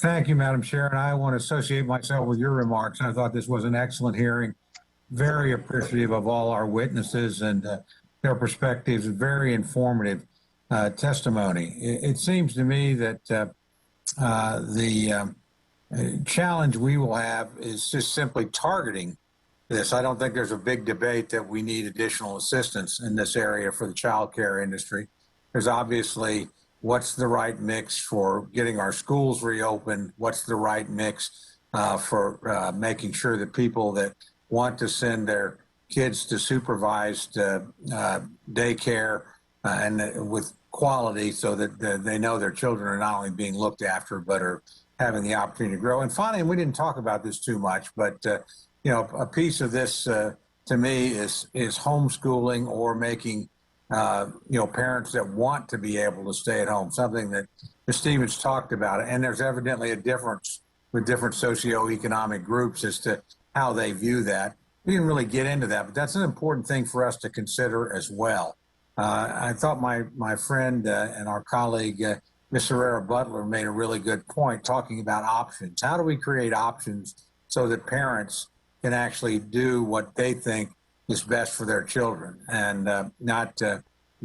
Thank you, Madam Chair, and I want to associate myself with your remarks. I thought this was an excellent hearing, very appreciative of all our witnesses and their perspectives, very informative testimony. It seems to me that the challenge we will have is just simply targeting this. I don't think there's a big debate that we need additional assistance in this area for the child care industry. There's obviously what's the right mix for getting our schools reopened, what's the right mix for making sure that people that want to send their kids to supervised daycare and with quality so that they know their children are not only being looked after but are having the opportunity to grow. And finally, and we didn't talk about this too much, but you know, a piece of this to me is homeschooling or making you know, parents that want to be able to stay at home, something that Ms. Stevens talked about. And there's evidently a difference with different socioeconomic groups as to how they view that. We didn't really get into that, but that's an important thing for us to consider as well. I thought my friend and our colleague, Ms. Herrera Butler, made a really good point talking about options. How do we create options so that parents can actually do what they think is best for their children and not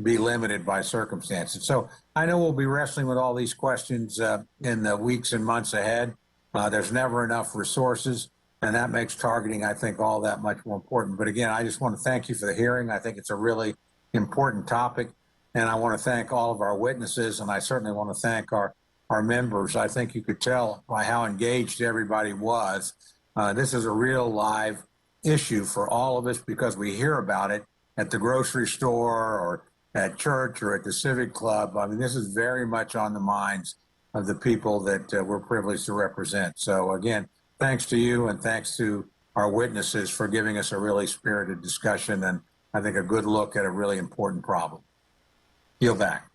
be limited by circumstances? So I know we'll be wrestling with all these questions in the weeks and months ahead. There's never enough resources, and that makes targeting, I think, all that much more important. But again, I just want to thank you for the hearing. I think it's a really important topic, and I want to thank all of our witnesses, and I certainly want to thank our members. I think you could tell by how engaged everybody was. This is a real live issue for all of us because we hear about it at the grocery store or at church or at the civic club. I mean, this is very much on the minds of the people that we're privileged to represent. So again, thanks to you and thanks to our witnesses for giving us a really spirited discussion and I think a good look at a really important problem. Yield back.